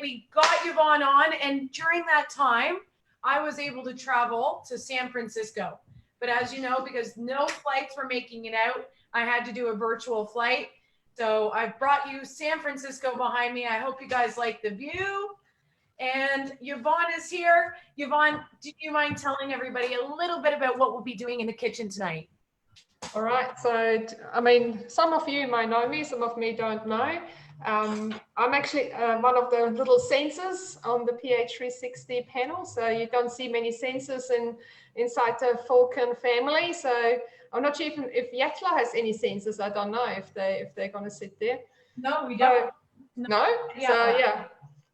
we got Yvonne on, and during that time, I was able to travel to San Francisco. But as you know, because no flights were making it out, I had to do a virtual flight. So I've brought you San Francisco behind me. I hope you guys like the view. And Yvonne is here. Yvonne, do you mind telling everybody a little bit about what we'll be doing in the kitchen tonight? All right, so I mean, some of you might know me, some of me don't know. I'm actually one of the little sensors on the PA360 panel, so you don't see many sensors inside the Falcon family. So I'm not sure if Yatla has any sensors. I don't know if they're going to sit there. No, we don't. No? Yeah. So yeah.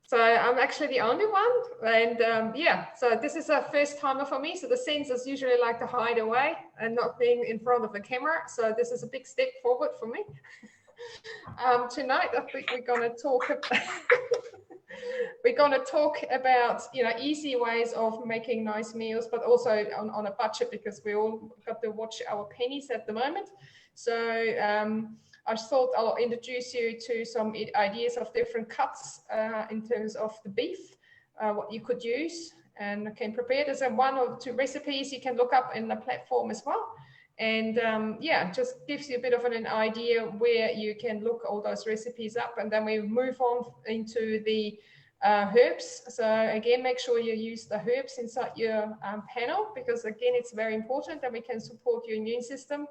So I'm actually the only one, and yeah, so this is a first timer for me. So the sensors usually like to hide away and not being in front of the camera. So this is a big step forward for me. Tonight, I think we're going to talk about easy ways of making nice meals, but also on a budget, because we all got to watch our pennies at the moment. So I thought I'll introduce you to some ideas of different cuts in terms of the beef, what you could use, and I can prepare. There's one or two recipes you can look up in the platform as well. And yeah, just gives you a bit of an idea where you can look all those recipes up. And then we move on into the herbs. So again, make sure you use the herbs inside your panel, because again, it's very important that we can support your immune system.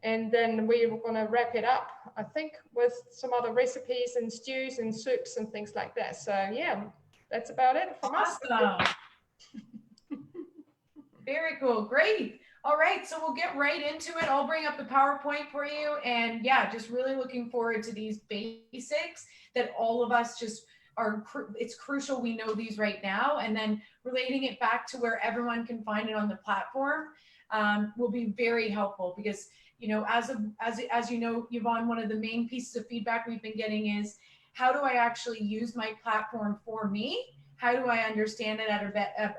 And then we're going to wrap it up, I think, with some other recipes and stews and soups and things like that. So yeah, that's about it from us. Very cool. Great. All right, so we'll get right into it. I'll bring up the PowerPoint for you. And yeah, just really looking forward to these basics that all of us just are, it's crucial we know these right now. And then relating it back to where everyone can find it on the platform will be very helpful, because as you know, Yvonne, one of the main pieces of feedback we've been getting is, how do I actually use my platform for me? How do I understand it at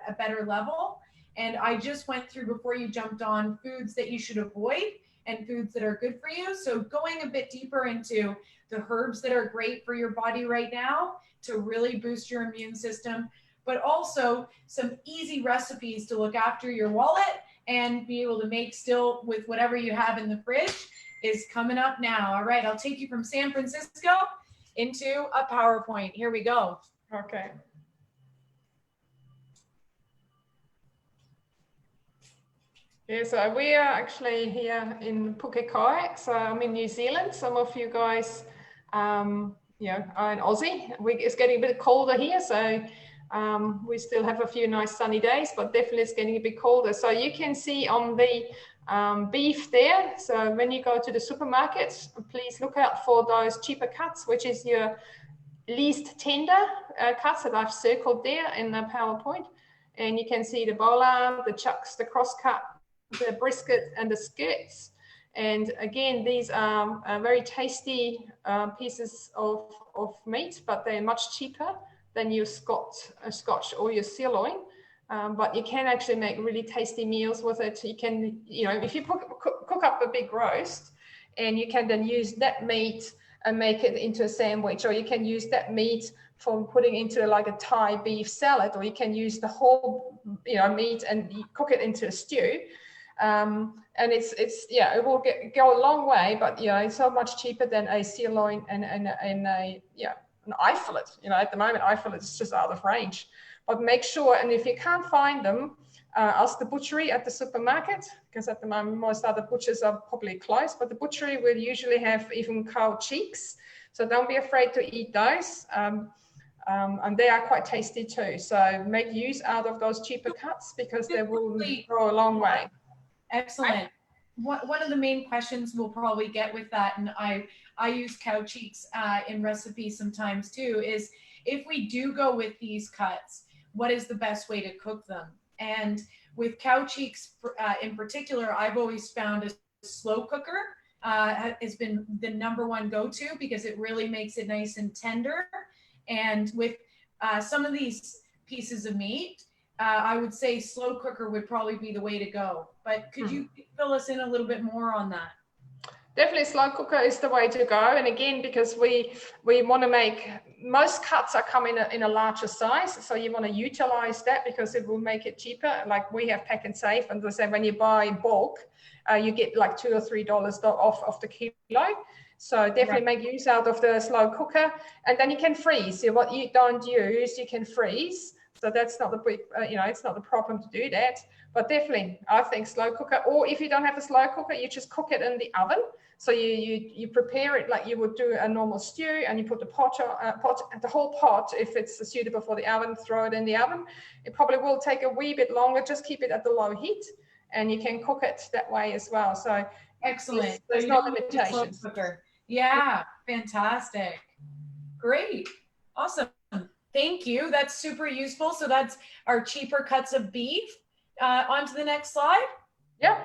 a better level? And I just went through, before you jumped on, foods that you should avoid and foods that are good for you. So going a bit deeper into the herbs that are great for your body right now to really boost your immune system, but also some easy recipes to look after your wallet and be able to make still with whatever you have in the fridge is coming up now. All right, I'll take you from San Francisco into a PowerPoint. Here we go. Okay. Yeah, so we are actually here in Pukekohe. So I'm in New Zealand. Some of you guys, are in Aussie. It's getting a bit colder here, so we still have a few nice sunny days, but definitely it's getting a bit colder. So you can see on the beef there. So when you go to the supermarkets, please look out for those cheaper cuts, which is your least tender cuts that I've circled there in the PowerPoint. And you can see the bola, the chucks, the crosscut, the brisket, and the skirts. And again, these are very tasty pieces of meat, but they're much cheaper than your scotch or your sirloin. But you can actually make really tasty meals with it. You can, if you cook up a big roast, and you can then use that meat and make it into a sandwich, or you can use that meat for putting into like a Thai beef salad, or you can use the whole meat and you cook it into a stew. And it will go a long way, but it's so much cheaper than a sirloin and an eye fillet. At the moment, eye fillet is just out of range. But make sure, and if you can't find them, ask the butchery at the supermarket, because at the moment most other butchers are probably closed. But the butchery will usually have even cow cheeks, so don't be afraid to eat those. And they are quite tasty too. So make use out of those cheaper cuts, because they will go a long way. Excellent. One of the main questions we'll probably get with that, and I use cow cheeks in recipes sometimes too, is if we do go with these cuts, what is the best way to cook them? And with cow cheeks in particular, I've always found a slow cooker has been the #1 go-to, because it really makes it nice and tender. And with some of these pieces of meat, I would say slow cooker would probably be the way to go. But could you fill us in a little bit more on that? Definitely slow cooker is the way to go. And again, because we want to make most cuts are come in a larger size, so you want to utilize that because it will make it cheaper. Like we have Pack and Save, and they say when you buy in bulk, you get like $2 or $3 off of the kilo. So definitely make use out of the slow cooker, and then you can freeze. So what you don't use, you can freeze. So that's not the big, it's not the problem to do that. But definitely, I think slow cooker, or if you don't have a slow cooker, you just cook it in the oven. So you prepare it like you would do a normal stew, and you put the the whole pot, if it's suitable for the oven, throw it in the oven. It probably will take a wee bit longer. Just keep it at the low heat, and you can cook it that way as well. So excellent. There's no limitations. Yeah, fantastic. Great. Awesome. Thank you. That's super useful. So that's our cheaper cuts of beef. On to the next slide. Yeah.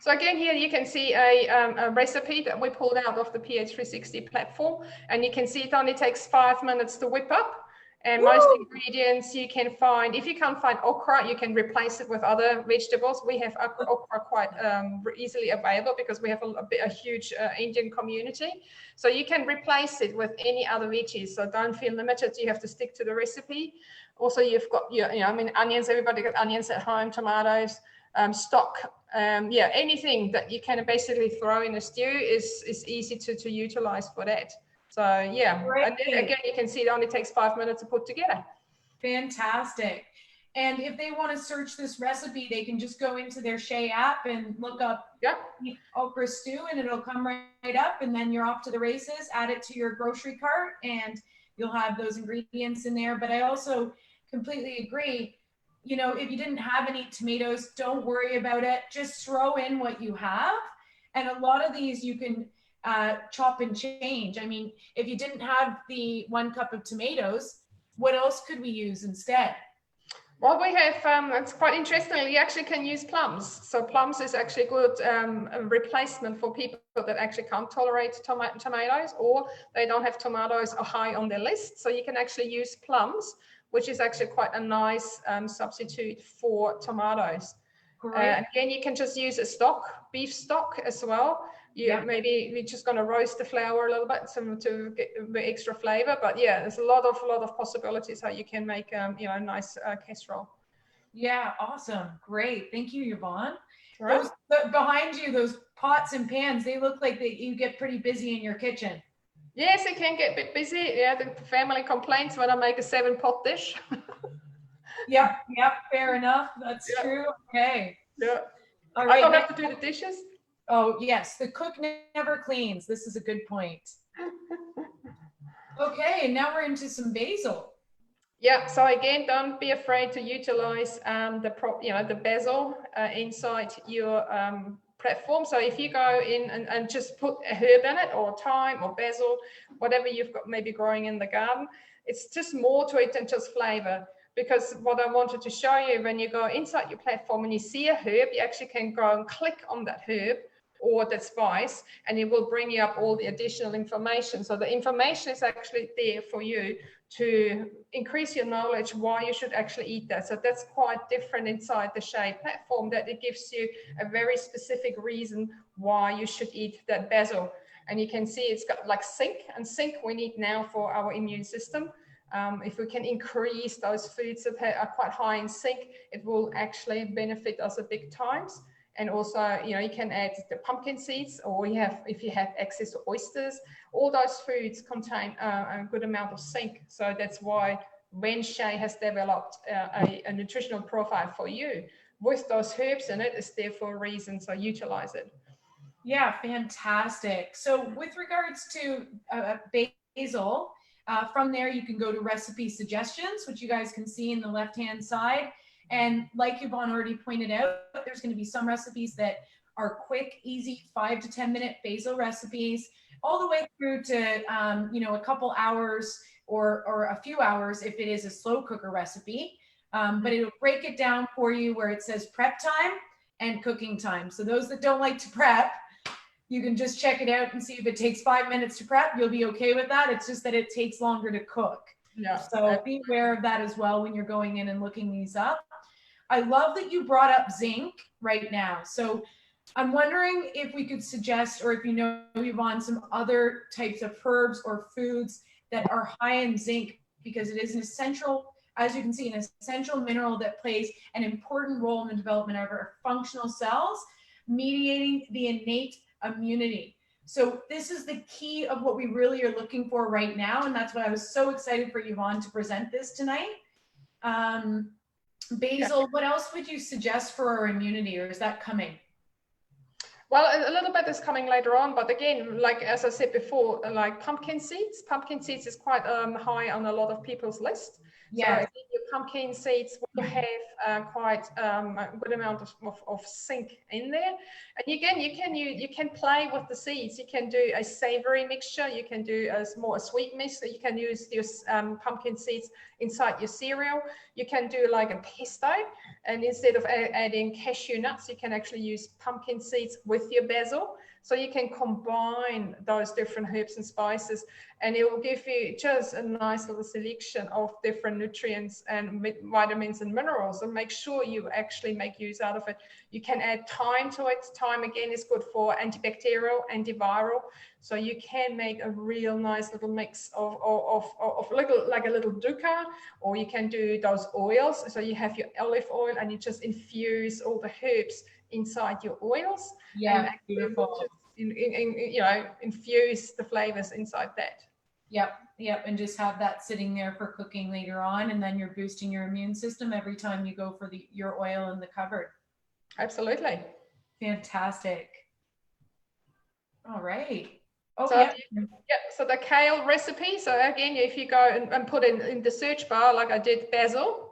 So again, here you can see a recipe that we pulled out of the PH360 platform, and you can see it only takes 5 minutes to whip up. And most ingredients you can find, if you can't find okra, you can replace it with other vegetables. We have okra quite easily available because we have a huge Indian community. So you can replace it with any other veggies. So don't feel limited. You have to stick to the recipe. Also, you've got onions. Everybody got onions at home, tomatoes, stock. Anything that you can basically throw in a stew is easy to utilize for that. So yeah, and then again, you can see it only takes 5 minutes to put together. Fantastic. And if they want to search this recipe, they can just go into their Shea app and look up okra stew, and it'll come right up, and then you're off to the races. Add it to your grocery cart, and you'll have those ingredients in there. But I also completely agree. If you didn't have any tomatoes, don't worry about it. Just throw in what you have. And a lot of these you can chop and change. I mean, if you didn't have the 1 cup of tomatoes, what else could we use instead? Well, we have, it's quite interesting, you actually can use plums. So plums is actually a good replacement for people that actually can't tolerate tomatoes, or they don't have tomatoes high on their list. So you can actually use plums, which is actually quite a nice substitute for tomatoes. And again, you can just use a beef stock as well. Maybe we're just going to roast the flour a little bit to get the extra flavor. But yeah, there's a lot of possibilities how you can make a nice casserole. Yeah, awesome. Great. Thank you, Yvonne. Right. Behind you, those pots and pans, they look like that you get pretty busy in your kitchen. Yes, it can get a bit busy. Yeah, the family complains when I make a 7-pot dish. Yep, fair enough. That's true. Okay. Yeah. All right. I don't have to do the dishes. Oh, yes. The cook never cleans. This is a good point. Okay, now we're into some basil. Yeah, so again, don't be afraid to utilize the basil inside your platform. So if you go in and just put a herb in it, or thyme or basil, whatever you've got maybe growing in the garden, it's just more to it than just flavor. Because what I wanted to show you, when you go inside your platform and you see a herb, you actually can go and click on that herb or that spice, and it will bring you up all the additional information. So the information is actually there for you to increase your knowledge why you should actually eat that. So that's quite different inside the Shea platform, that it gives you a very specific reason why you should eat that basil. And you can see it's got like zinc, and zinc we need now for our immune system. If we can increase those foods that are quite high in zinc, it will actually benefit us at big times. And also, you can add the pumpkin seeds, or if you have access to oysters. All those foods contain a good amount of zinc. So that's why when Shea has developed a nutritional profile for you with those herbs in it, it's there for a reason. So utilize it. Yeah, fantastic. So with regards to basil, from there you can go to recipe suggestions, which you guys can see in the left-hand side. And like Yvonne already pointed out, there's going to be some recipes that are quick, easy, 5 to 10 minute basil recipes, all the way through to, a couple hours or a few hours if it is a slow cooker recipe. But it'll break it down for you where it says prep time and cooking time. So those that don't like to prep, you can just check it out and see if it takes 5 minutes to prep. You'll be okay with that. It's just that it takes longer to cook. Yeah. So be aware of that as well when you're going in and looking these up. I love that you brought up zinc right now. So I'm wondering if we could suggest, or if you know, Yvonne, some other types of herbs or foods that are high in zinc, because it is an essential, as you can see, an essential mineral that plays an important role in the development of our functional cells, mediating the innate immunity. So this is the key of what we really are looking for right now. And that's why I was so excited for Yvonne to present this tonight. Basil, what else would you suggest for our immunity, or is that coming? Well, a little bit is coming later on, but again, like as I said before, like pumpkin seeds is quite high on a lot of people's list. Yes. So again, your pumpkin seeds will have quite a good amount of zinc in there. And again, you can play with the seeds. You can do a savory mixture. You can do a sweet mix. You can use your pumpkin seeds inside your cereal. You can do like a pesto, and instead of adding cashew nuts, you can actually use pumpkin seeds with your basil. So you can combine those different herbs and spices, and it will give you just a nice little selection of different nutrients and vitamins and minerals, and make sure you actually make use out of it. You can add thyme to it. Thyme again is good for antibacterial, antiviral. So you can make a real nice little mix of like a little dukkha, or you can do those oils. So you have your olive oil and you just infuse all the herbs inside your oils. Yeah, and beautiful. Infuse the flavors inside that. Yep, and just have that sitting there for cooking later on, and then you're boosting your immune system every time you go for your oil in the cupboard. Absolutely. Fantastic. All right. Oh, so, so the kale recipe. So again, if you go and put in the search bar, like I did, basil,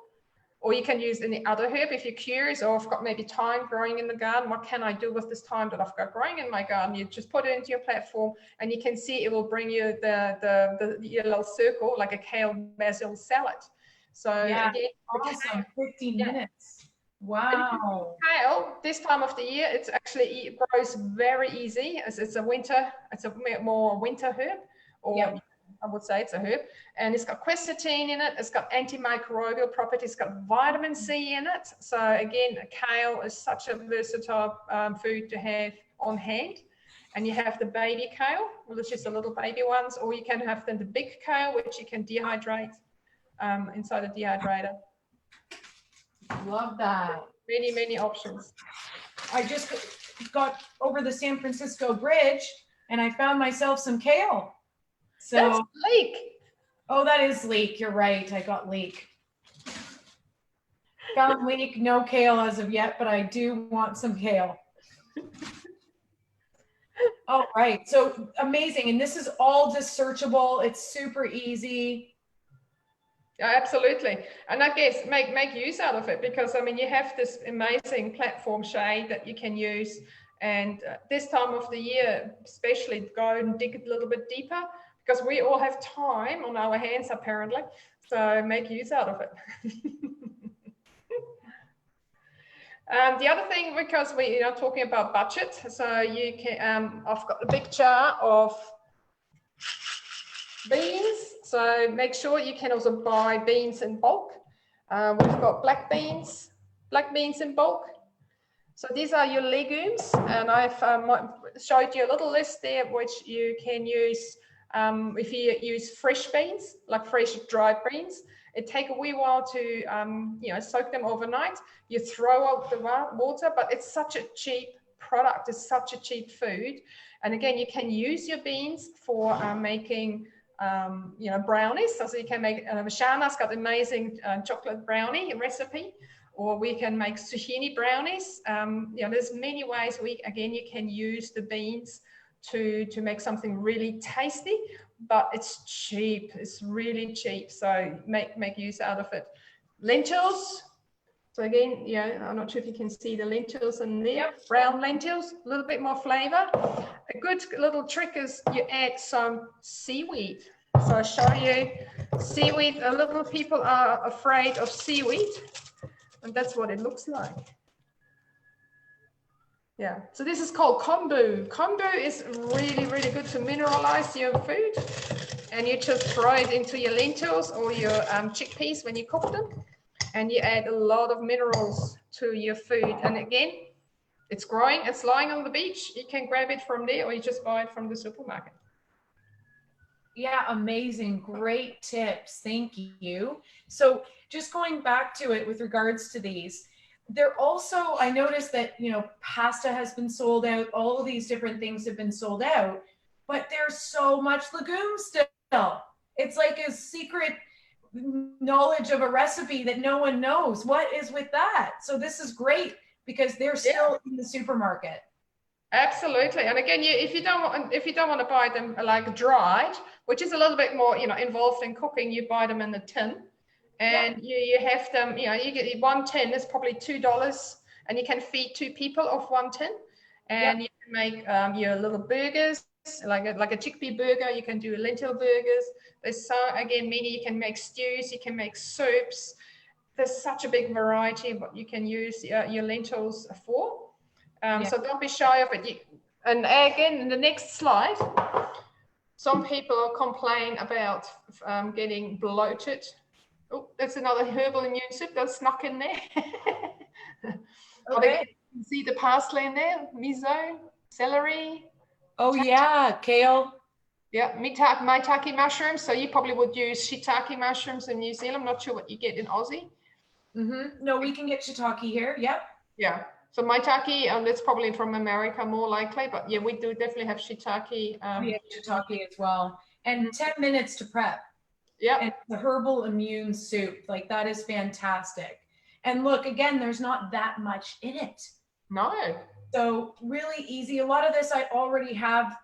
or you can use any other herb if you're curious, or I've got maybe thyme growing in the garden. What can I do with this thyme that I've got growing in my garden? You just put it into your platform, and you can see it will bring you the little circle, like a kale basil salad. So yeah, again, awesome. 15 minutes. Wow. Kale, this time of the year, it grows very easy. It's a more winter herb, or I would say it's a herb, and it's got quercetin in it. It's got antimicrobial properties. It's got vitamin C in it. So again, kale is such a versatile food to have on hand. And you have the baby kale, which is just the little baby ones, or you can have the big kale, which you can dehydrate inside a dehydrator. Love that. Many options. I just got over the San Francisco Bridge and I found myself some kale. So that's leek. Oh, that is leek. You're right. I got leek. Found leek, no kale as of yet, but I do want some kale. All right. So amazing. And this is all just searchable. It's super easy. Yeah, absolutely. And I guess make use out of it, because I mean, you have this amazing platform shade that you can use, and this time of the year especially, go and dig a little bit deeper, because we all have time on our hands apparently, so make use out of it. The other thing, because we are talking about budget, so you can I've got a big jar of beans, so make sure you can also buy beans in bulk. We've got black beans in bulk. So these are your legumes, and I've showed you a little list there which you can use if you use fresh beans, like fresh dried beans. It takes a wee while to soak them overnight. You throw out the water, but it's such a cheap product. It's such a cheap food, and again, you can use your beans for making brownies. So you can make Shana's got amazing chocolate brownie recipe, or we can make zucchini brownies. There's many ways you can use the beans to make something really tasty, but it's cheap. It's really cheap. So make use out of it. Lentils. So again, I'm not sure if you can see the lentils in there. Yep. Brown lentils, a little bit more flavor. A good little trick is you add some seaweed. So I'll show you seaweed. A lot of people are afraid of seaweed, and that's what it looks like. Yeah, so this is called kombu. Kombu is really, really good to mineralize your food, and you just throw it into your lentils or your chickpeas when you cook them, and you add a lot of minerals to your food. And again, it's growing, it's lying on the beach. You can grab it from there, or you just buy it from the supermarket. Yeah, amazing. Great tips. Thank you. So just going back to it with regards to these, they're also, I noticed that, pasta has been sold out. All of these different things have been sold out, but there's so much legume still. It's like a secret knowledge of a recipe that no one knows. What is with that? So this is great because they're still in the supermarket. Absolutely. And again, if you don't want to buy them like dried, which is a little bit more, involved in cooking, you buy them in the tin, and you have them, you get one tin is probably $2, and you can feed 2 people off one tin, and you can make your little burgers, like a chickpea burger. You can do lentil burgers. There's again, many, you can make stews, you can make soups. There's such a big variety of what you can use your lentils for. So don't be shy of it. And again, in the next slide, some people complain about getting bloated. Oh, that's another herbal immune soup that snuck in there. Okay. You can see the parsley in there, miso, celery. Oh yeah, kale. Yeah, maitake mushrooms. So you probably would use shiitake mushrooms in New Zealand. I'm not sure what you get in Aussie. No, we can get shiitake here. Yep. Yeah. So maitake, that's probably from America more likely, but yeah, we do definitely have shiitake. We have shiitake as well. And 10 minutes to prep. Yeah. And the herbal immune soup, like that is fantastic. And look, again, there's not that much in it. No. So really easy. A lot of this I already have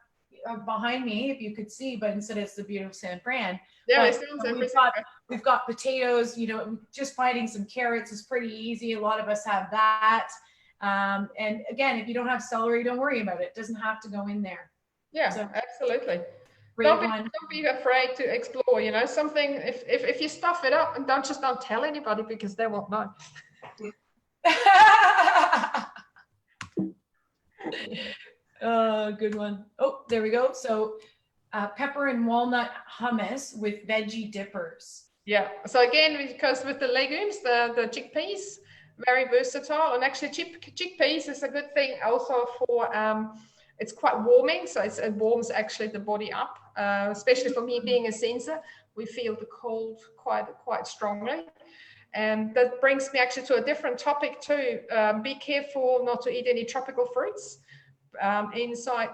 behind me, if you could see, but instead it's the beautiful San Fran. Yeah, we've got potatoes, just finding some carrots is pretty easy. A lot of us have that. And again, if you don't have celery, don't worry about it. It doesn't have to go in there. Yeah, so, absolutely. Don't be afraid to explore, something, if you stuff it up, and don't tell anybody, because they won't know. Good one. Oh, there we go. So pepper and walnut hummus with veggie dippers. Yeah. So again, because with the legumes, the chickpeas, very versatile, and actually chickpeas is a good thing also for it's quite warming, so it warms actually the body up, especially for me being a sensor. We feel the cold quite strongly. And that brings me actually to a different topic too. Be careful not to eat any tropical fruits inside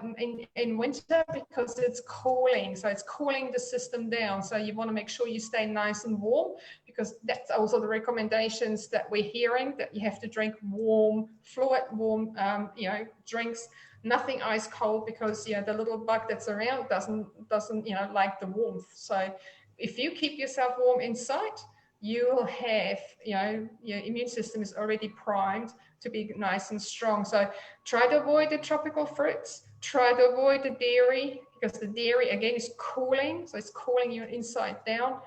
in winter, because it's cooling. So it's cooling the system down. So you want to make sure you stay nice and warm, because that's also the recommendations that we're hearing, that you have to drink warm fluid, warm drinks, nothing ice cold, because the little bug that's around doesn't like the warmth. So if you keep yourself warm inside, you will have, your immune system is already primed to be nice and strong. So try to avoid the tropical fruits, try to avoid the dairy, because the dairy again is cooling, so it's cooling your inside down.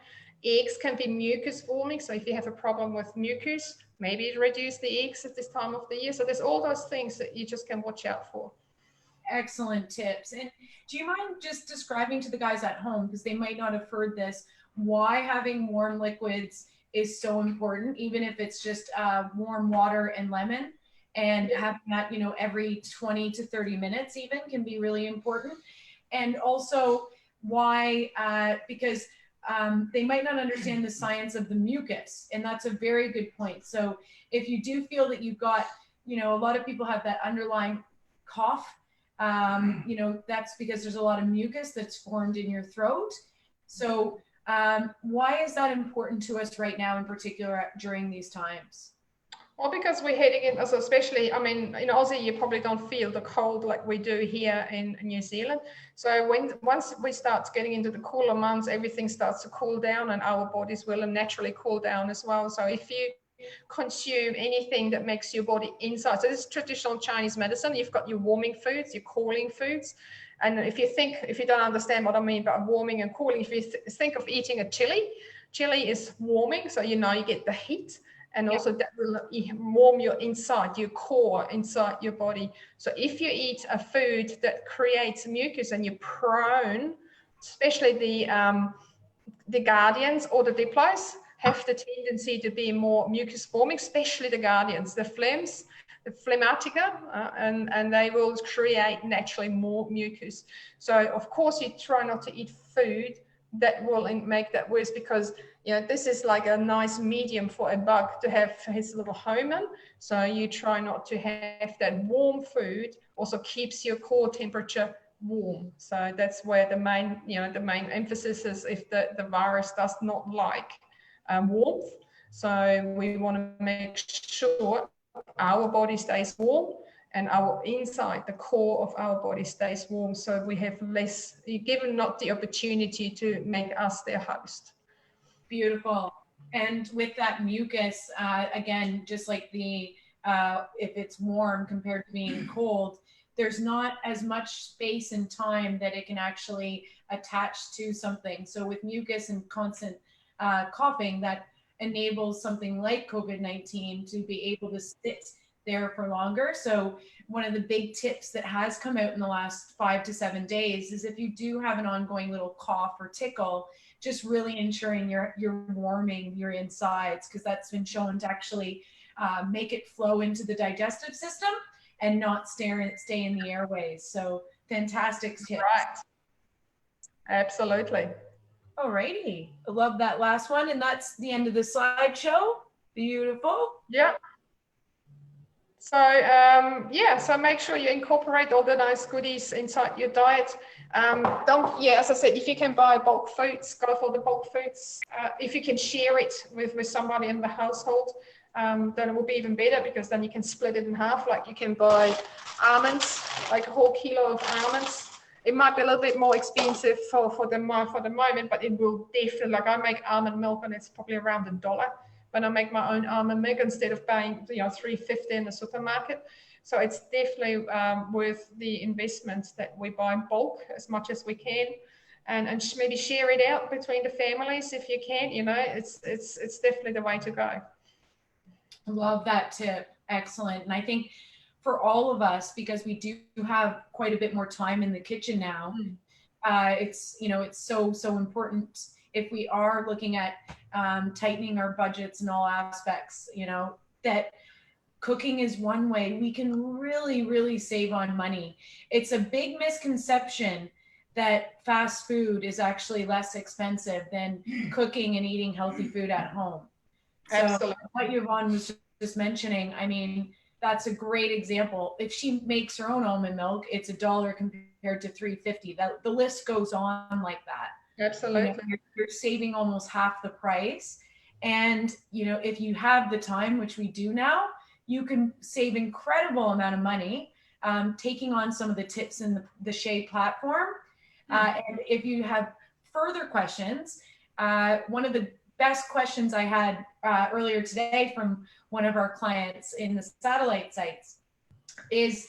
Eggs can be mucus forming, so if you have a problem with mucus, maybe reduce the eggs at this time of the year. So there's all those things that you just can watch out for. Excellent tips. And do you mind just describing to the guys at home, because they might not have heard this, why having warm liquids is so important, even if it's just warm water and lemon, and having that, every 20 to 30 minutes even can be really important. And also why, because they might not understand the science of the mucus, and that's a very good point. So if you do feel that you've got, a lot of people have that underlying cough, that's because there's a lot of mucus that's formed in your throat. So why is that important to us right now, in particular during these times? Well, because we're heading in, so especially, in Aussie, you probably don't feel the cold like we do here in New Zealand. So once we start getting into the cooler months, everything starts to cool down, and our bodies will naturally cool down as well. So if you consume anything that makes your body inside, so this is traditional Chinese medicine, you've got your warming foods, your cooling foods. And if you don't understand what I mean by warming and cooling, if you think of eating a chili is warming, so you get the heat, and also that will warm your inside, your core inside your body. So if you eat a food that creates mucus, and you're prone, especially the guardians or the diplos have the tendency to be more mucus forming, especially the guardians, the phlegms, the phlegmatica, and they will create naturally more mucus. So of course you try not to eat food that will make that worse, because this is like a nice medium for a bug to have his little home in. So you try not to have that. Warm food also keeps your core temperature warm. So that's where the main emphasis is, if the virus does not like warmth. So we want to make sure our body stays warm and our inside, the core of our body stays warm, so we have less, given not the opportunity to make us their host. Beautiful. And with that mucus, again, just like the if it's warm compared to being cold, there's not as much space and time that it can actually attach to something. So with mucus and constant coughing, that enables something like COVID-19 to be able to sit there for longer. So one of the big tips that has come out in the last 5 to 7 days is, if you do have an ongoing little cough or tickle, just really ensuring you're warming your insides, because that's been shown to actually make it flow into the digestive system and not stay in the airways. So fantastic tips. Right. Absolutely. Alrighty. I love that last one. And that's the end of the slideshow. Beautiful. Yeah. So so make sure you incorporate all the nice goodies inside your diet. As I said, if you can buy bulk foods, go for the bulk foods. If you can share it with somebody in the household, then it will be even better, because then you can split it in half. Like you can buy almonds, like a whole kilo of almonds. It might be a little bit more expensive for the moment, but it will definitely, like I make almond milk and it's probably around $1 when I make my own almond milk, instead of paying $3.50 in the supermarket. So it's definitely worth the investment that we buy in bulk as much as we can, and maybe share it out between the families if you can. It's definitely the way to go. Love that tip. Excellent. And I think for all of us, because we do have quite a bit more time in the kitchen now, it's so important, if we are looking at tightening our budgets in all aspects, that cooking is one way we can really, really save on money. It's a big misconception that fast food is actually less expensive than cooking and eating healthy food at home. So Absolutely. what Yvonne was just mentioning, I mean, that's a great example. If she makes her own almond milk, it's $1 compared to $3.50. The list goes on like that. Absolutely. You're saving almost half the price. And, if you have the time, which we do now, you can save incredible amount of money taking on some of the tips in the Shea platform. And if you have further questions, one of the best questions I had earlier today from one of our clients in the satellite sites is,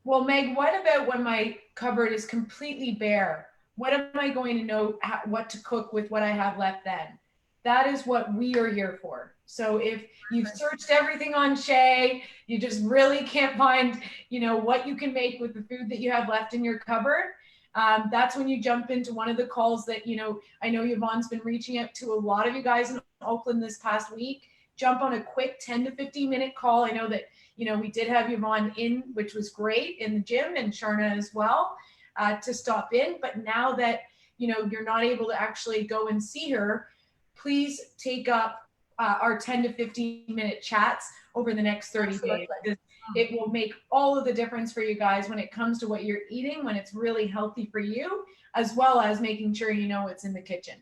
well, Meg, what about when my cupboard is completely bare? What am I going to know what to cook with what I have left then? That is what we are here for. So if you've searched everything on Shea, you just really can't find, what you can make with the food that you have left in your cupboard, that's when you jump into one of the calls that, I know Yvonne's been reaching out to a lot of you guys in Oakland this past week. Jump on a quick 10 to 15 minute call. I know that, we did have Yvonne in, which was great, in the gym, and Sharna as well, to stop in. But now that, you're not able to actually go and see her, please take up our 10 to 15 minute chats over the next 30 days. It will make all of the difference for you guys when it comes to what you're eating, when it's really healthy for you, as well as making sure you know what's in the kitchen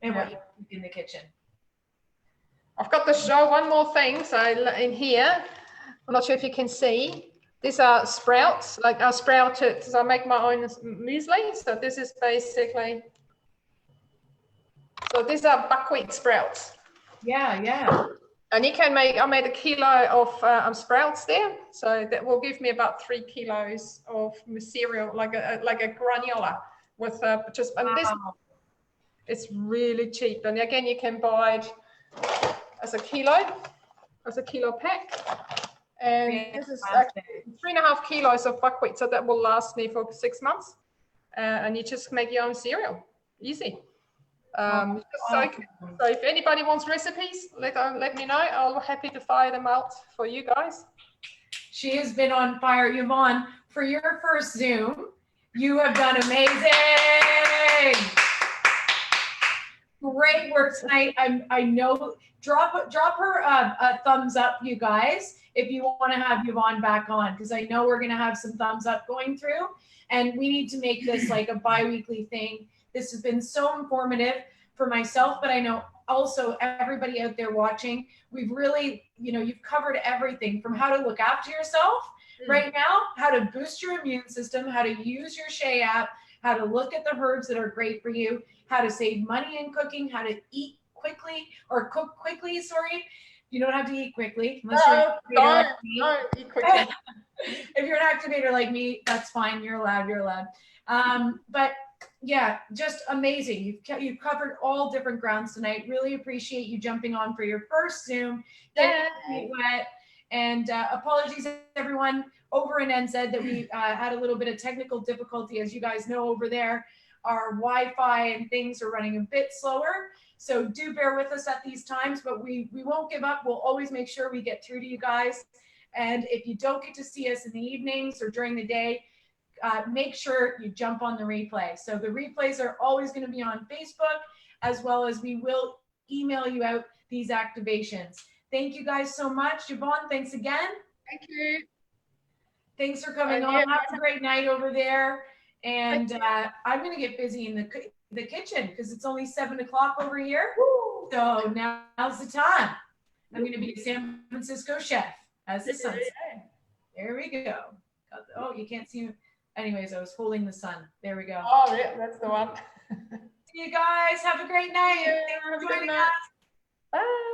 and what you cook in the kitchen. I've got to show one more thing. So in here, I'm not sure if you can see, these are sprouts, like I sprouted, so I make my own muesli. So this is basically, so these are buckwheat sprouts. Yeah. And you can make, I made a kilo of sprouts there. So that will give me about 3 kilos of cereal, like a granola with just, and this, it's really cheap. And again, you can buy it as a kilo pack. And this is actually 3.5 kilos of buckwheat. So that will last me for 6 months. And you just make your own cereal, easy. So if anybody wants recipes, let me know. I'll be happy to fire them out for you guys. She has been on fire. Yvonne, for your first Zoom, you have done amazing. great work tonight. I know. Drop her a thumbs up, you guys, if you want to have Yvonne back on, because I know we're gonna have some thumbs up going through, and we need to make this like a bi-weekly thing. This has been so informative for myself, but I know also everybody out there watching. We've really, you've covered everything from how to look after yourself right now, how to boost your immune system, how to use your Shea app, how to look at the herbs that are great for you, how to save money in cooking, how to eat quickly or cook quickly. Sorry, you don't have to eat quickly unless you're an activator like me. Don't eat quickly. If you're an activator like me, that's fine. You're allowed. But yeah, just amazing. You've covered all different grounds tonight. Really appreciate you jumping on for your first Zoom. Get wet. And apologies, everyone over in NZ that we had a little bit of technical difficulty. As you guys know, over there, our Wi-Fi and things are running a bit slower. So do bear with us at these times, but we won't give up. We'll always make sure we get through to you guys. And if you don't get to see us in the evenings or during the day, make sure you jump on the replay. So the replays are always going to be on Facebook, as well as we will email you out these activations. Thank you guys so much. Yvonne, thanks again. Thank you. Thanks for coming on. Have a great night over there. And I'm going to get busy in the kitchen because it's only 7 o'clock over here. Woo! So now's the time. I'm going to be a San Francisco chef as the sun. There we go. Oh, you can't see me. Anyways, I was holding the sun. There we go. Oh, yeah, that's the one. See you guys. Have a great night. Thanks for joining us. Bye.